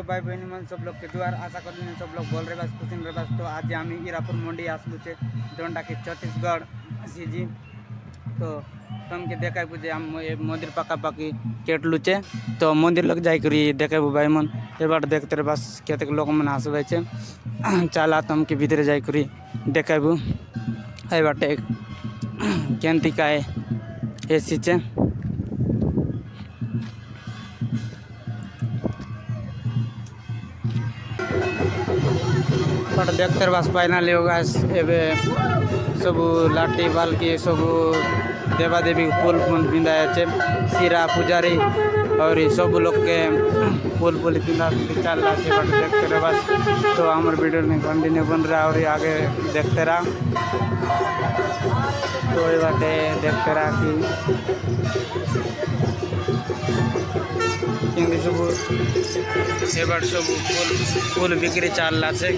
भाई बहनी मन सब लोग के द्वार आशा कर सब लोग बोल रहे बस खुशी रहे बस। तो आज आम ईरापुर मंडी आसलु छे जोंडा के छत्तीसगढ़ सीजी। तो तमके देखा जे आम मंदिर पाखापाखी केटलू है। तो मंदिर लग जाए देखेबू भाई मन ए बाट देखते रहे बस केतक लोग मन आसवे छे। चला तमके भीतर जाए देखेबू ए बाटे केंती का एसी छे। बट देखते बस फाइनाली होगा एबे सब लाठी बाल्की सब देवादेवी फूल फूल पिंधाए छे सीरा पुजारी और सब लोग के फूल फूल पिंधा चल रहा है। बट देखते रहे बस। तो हमारे वीडियो में कंटिन्यू बन रहा है और आगे देखते रहा। तो ये बाटे देखते रहा कि सब ये बार सब फूल बिक्री चल रहा है।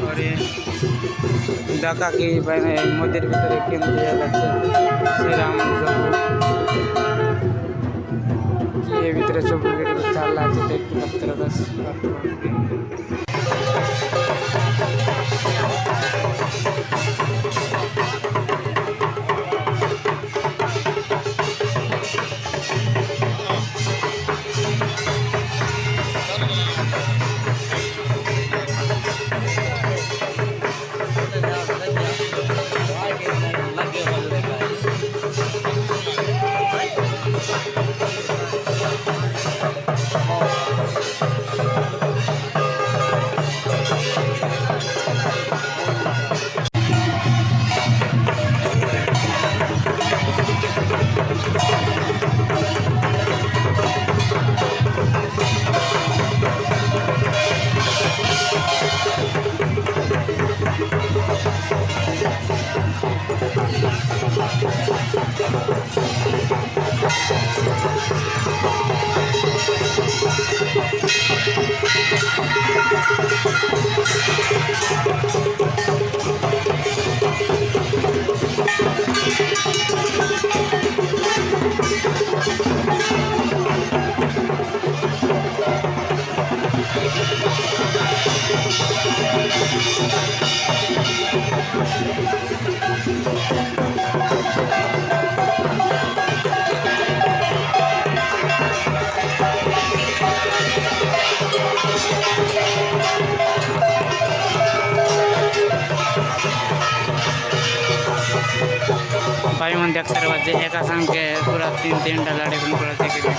और ये डाका की मंदिर भीतर श्री राम सब ये भीतर सब चल रहा है। देखते लगते बस। भाई मन देखते रहे एक संग के पूरा तीन तीन डालाड़े पूरा देखे।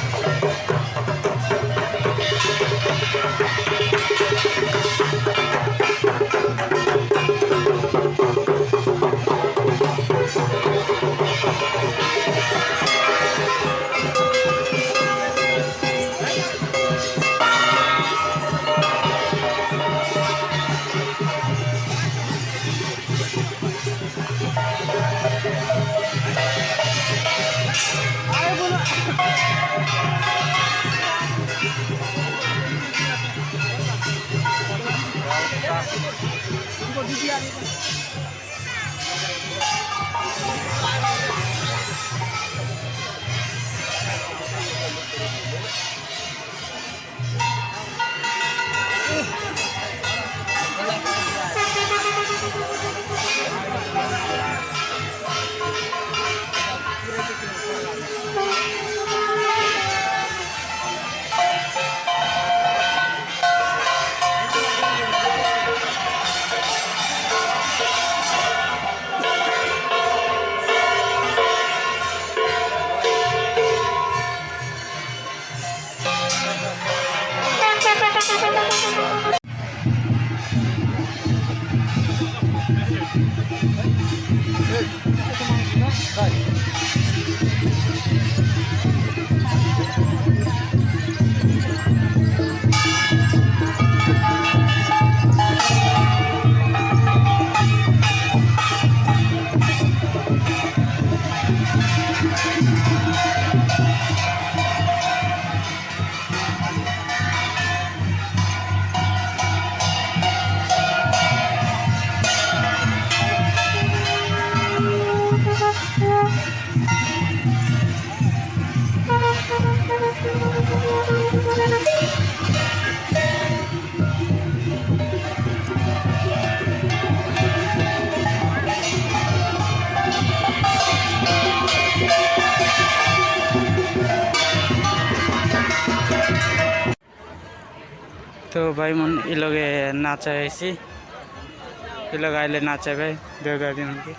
तो भाई मन ये लोग नाचा ऐसी ये लोग आए नाचे भाई देवदार दिन उनके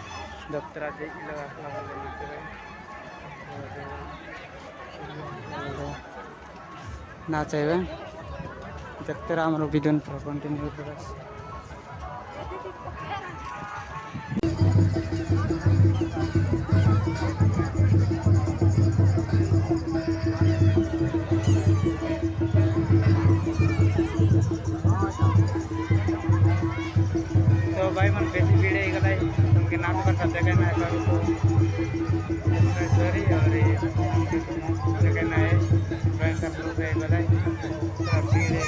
दफ्तर आज ये लोग नाचे भाई देखते रहा हम लोग वीडियो कंटिन्यू बस। तो भाई मन बेसी भीड़ है गलाई तुमके नाच करता देखना है तो सॉरी और देखना है भयंकर लोग है गलाई भीड़ है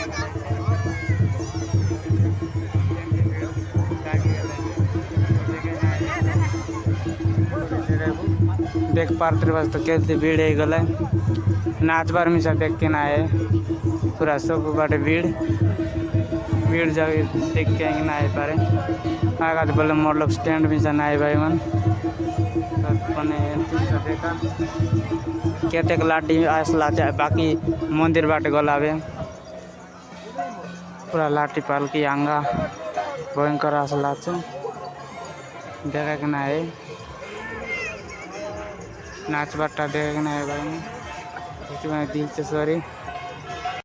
देख पारते बस तो कैसे भीड़ है गला नाच बार में सब देख के ना है पूरा सब बाटे भीड़ जगह देख के ना है पारे आगा तो बोले मोर लोग स्टैंड में से ना है भाई मन देखा केते लाठी आसला बाकी मंदिर बाटे गलावे पूरा लाठी पाल की आंगा भयंकर आसला देखा के ना है नाच बाटा देखना है भाई दिल से सॉरी।